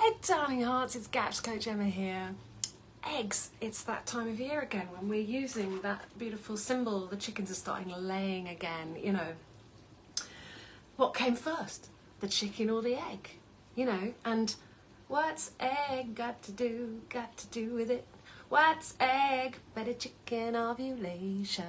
Hi darling hearts, it's Gaps Coach Emma here. Eggs, it's that time of year again when we're using that beautiful symbol. The chickens are starting laying again, you know. What came first, the chicken or the egg? You know, and what's egg got to do with it? What's egg but a chicken ovulation?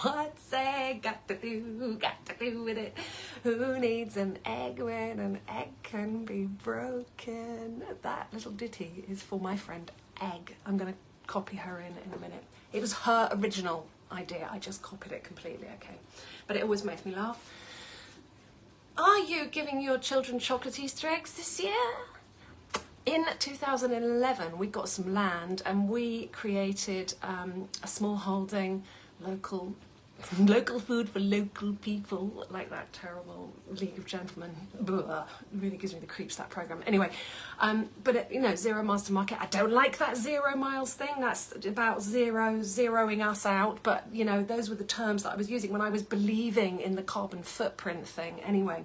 What's egg got to do with it? Who needs an egg when an egg can be broken? That little ditty is for my friend Egg. I'm going to copy her in a minute. It was her original idea. I just copied it completely, okay? But it always makes me laugh. Are you giving your children chocolate Easter eggs this year? In 2011, we got some land and we created a small holding, local food for local people, like that terrible League of Gentlemen. Blah, really gives me the creeps, that program. Anyway, but it, you know, 0 miles to market. I don't like that 0 miles thing. That's about zeroing us out. But you know, those were the terms that I was using when I was believing in the carbon footprint thing. Anyway.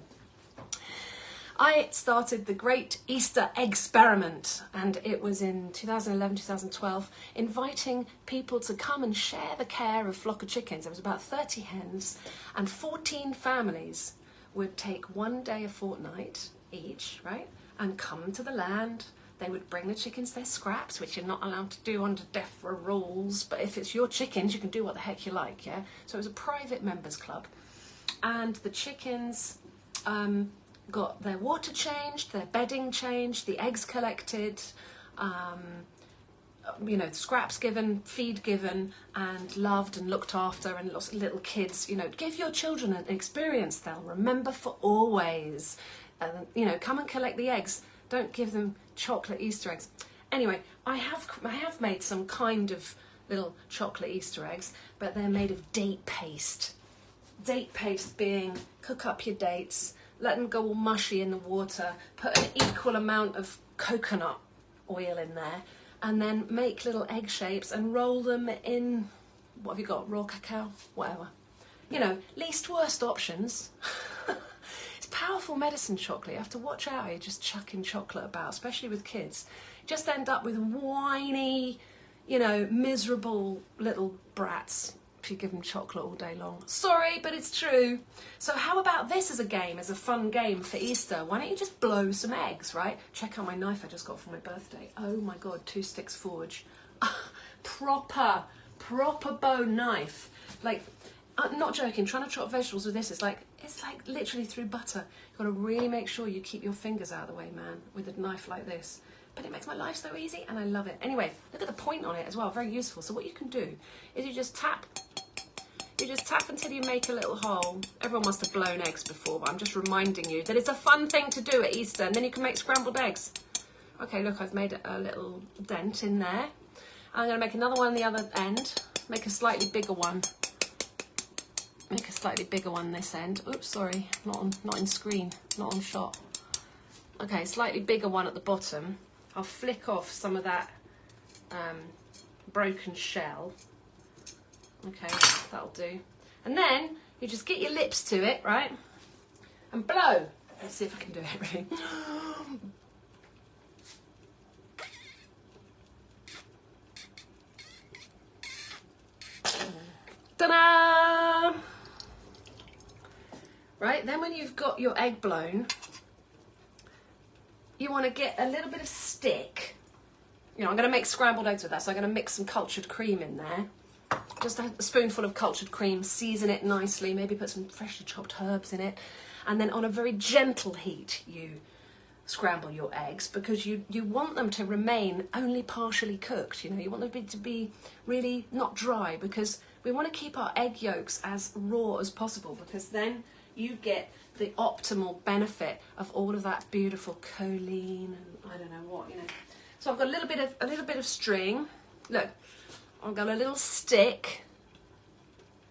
I started the Great Easter Experiment, and it was in 2011, 2012, inviting people to come and share the care of a flock of chickens. There was about 30 hens, and 14 families would take 1 day a fortnight each, right, and come to the land. They would bring the chickens their scraps, which you're not allowed to do under DEFRA rules, but if it's your chickens, you can do what the heck you like, yeah? So it was a private members club, and the chickens got their water changed, their bedding changed, the eggs collected, you know, scraps given, feed given, and loved and looked after, and lots of little kids, you know, give your children an experience they'll remember for always. You know, come and collect the eggs. Don't give them chocolate Easter eggs. Anyway, I have made some kind of little chocolate Easter eggs, but they're made of date paste. Date paste being, cook up your dates, let them go all mushy in the water, put an equal amount of coconut oil in there, and then make little egg shapes and roll them in, what have you got, raw cacao? Whatever. You know, least worst options. It's powerful medicine, chocolate. You have to watch out how you're just chucking chocolate about, especially with kids. You just end up with whiny, you know, miserable little brats. If you give them chocolate all day long. Sorry, but it's true. So how about this as a game, as a fun game for Easter? Why don't you just blow some eggs, right? Check out my knife I just got for my birthday. Oh my God, 2 sticks forge. Proper bow knife. Like, I'm not joking, trying to chop vegetables with this, it's like literally through butter. You've got to really make sure you keep your fingers out of the way, man, with a knife like this. But it makes my life so easy and I love it. Anyway, look at the point on it as well, very useful. So what you can do is you just tap until you make a little hole. Everyone must have blown eggs before, but I'm just reminding you that it's a fun thing to do at Easter, and then you can make scrambled eggs. Okay, look, I've made a little dent in there. I'm going to make another one on the other end, make a slightly bigger one. Make a slightly bigger one this end. Oops, sorry, not in screen, not on shot. Okay, slightly bigger one at the bottom. I'll flick off some of that broken shell. Okay, that'll do. And then you just get your lips to it, right? And blow. Let's see if I can do it, really. Ta-da! Right, then when you've got your egg blown, you want to get a little bit of stick. You know, I'm going to make scrambled eggs with that, so I'm going to mix some cultured cream in there. Just a spoonful of cultured cream, season it nicely, maybe put some freshly chopped herbs in it, and then on a very gentle heat you scramble your eggs, because you want them to remain only partially cooked. You know, you want them to be really not dry, because we want to keep our egg yolks as raw as possible, because then you get the optimal benefit of all of that beautiful choline and I don't know what, you know. So I've got a little bit of string. Look, I've got a little stick,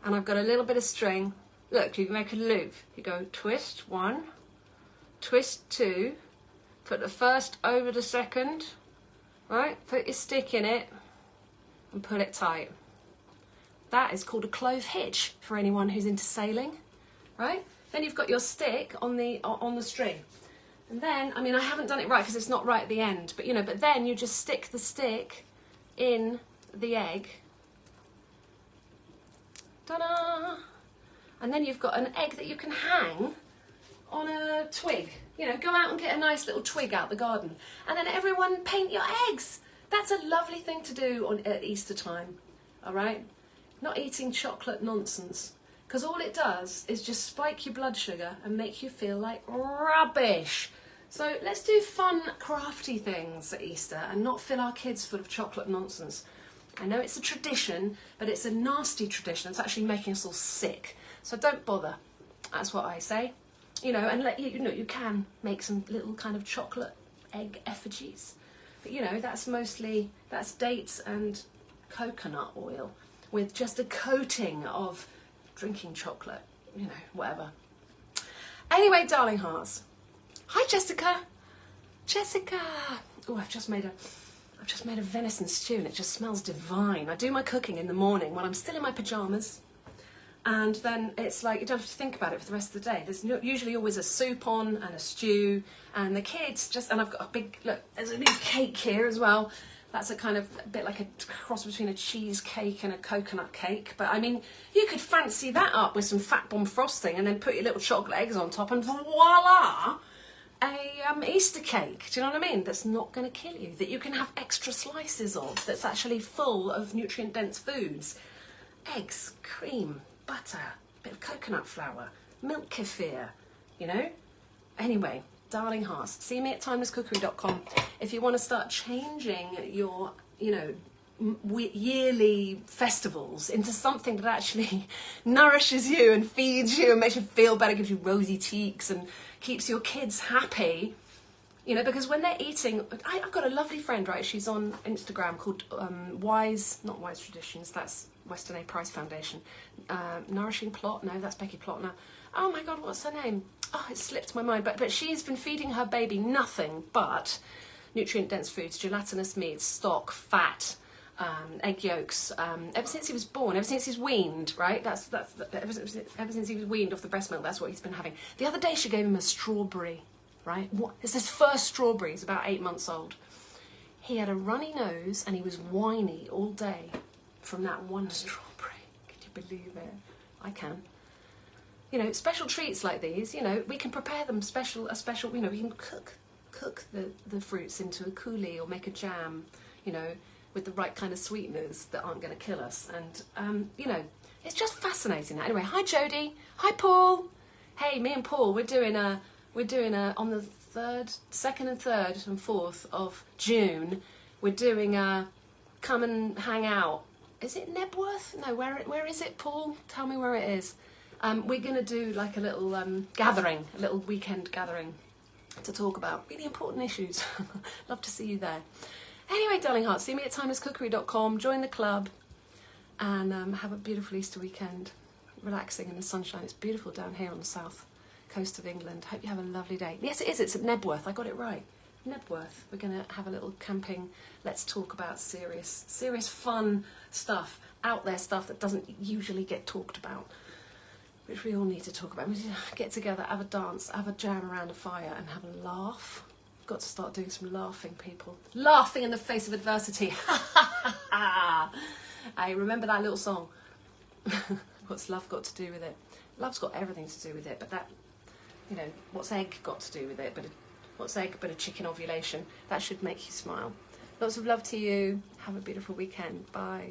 and I've got a little bit of string. Look, you can make a loop. You go twist 1, twist 2, put the first over the second, right? Put your stick in it and pull it tight. That is called a clove hitch for anyone who's into sailing, right? Then you've got your stick on the string. And then, I mean, I haven't done it right because it's not right at the end, but you know, but then you just stick the stick in the egg. Ta-da! And then you've got an egg that you can hang on a twig. You know, go out and get a nice little twig out the garden. And then everyone paint your eggs. That's a lovely thing to do at Easter time, all right? Not eating chocolate nonsense. Because all it does is just spike your blood sugar and make you feel like rubbish. So let's do fun, crafty things at Easter and not fill our kids full of chocolate nonsense. I know it's a tradition, but it's a nasty tradition. It's actually making us all sick. So don't bother. That's what I say. You know, and you can make some little kind of chocolate egg effigies. But you know, that's dates and coconut oil with just a coating of drinking chocolate, you know, whatever. Anyway, darling hearts. Hi, Jessica. Jessica. Oh, I've just made a venison stew and it just smells divine. I do my cooking in the morning when I'm still in my pyjamas, and then it's like you don't have to think about it for the rest of the day. There's usually always a soup on and a stew, and the kids just, and I've got a big, look, there's a new cake here as well. That's a kind of a bit like a cross between a cheesecake and a coconut cake. But I mean, you could fancy that up with some fat bomb frosting and then put your little chocolate eggs on top and voila, a Easter cake. Do you know what I mean? That's not going to kill you, that you can have extra slices of, that's actually full of nutrient-dense foods. Eggs, cream, butter, a bit of coconut flour, milk kefir, you know? Anyway, darling hearts, see me at timelesscookery.com if you want to start changing your, you know, yearly festivals into something that actually nourishes you and feeds you and makes you feel better, gives you rosy cheeks and keeps your kids happy. You know, because when they're eating, I've got a lovely friend, right? She's on Instagram called not Wise Traditions, that's Weston A. Price Foundation. Nourishing Plot, no, that's Becky Plotner. Oh my God, what's her name? Oh, it slipped my mind. But she's been feeding her baby nothing but nutrient-dense foods, gelatinous meats, stock, fat, egg yolks, ever since he was born, ever since he's weaned, right? Ever since he was weaned off the breast milk, that's what he's been having. The other day she gave him a strawberry, right? It's his first strawberry, he's about 8 months old. He had a runny nose and he was whiny all day from that one strawberry. Can you believe it? I can. You know, special treats like these, you know, we can prepare them special, you know, we can cook the fruits into a coulis or make a jam, you know, with the right kind of sweeteners that aren't going to kill us. And, you know, it's just fascinating. Anyway, hi Jodie. Hi Paul. Hey, me and Paul, we're doing a on the 2nd and 3rd and 4th of June, we're doing a come and hang out. Is it Nebworth? No, where is it, Paul? Tell me where it is. We're going to do like a little gathering, a little weekend gathering to talk about really important issues. Love to see you there. Anyway, darling hearts, see me at timelesscookery.com, join the club, and have a beautiful Easter weekend, relaxing in the sunshine. It's beautiful down here on the south coast of England. Hope you have a lovely day. Yes, it is. It's at Nebworth. I got it right. Nebworth. We're going to have a little camping. Let's talk about serious, fun stuff, out there stuff that doesn't usually get talked about, which we all need to talk about. We need to get together, have a dance, have a jam around a fire and have a laugh. We've got to start doing some laughing, people. Laughing in the face of adversity. I remember that little song. What's love got to do with it? Love's got everything to do with it, but that, you know, what's egg got to do with it? But what's egg but a chicken ovulation? That should make you smile. Lots of love to you. Have a beautiful weekend. Bye.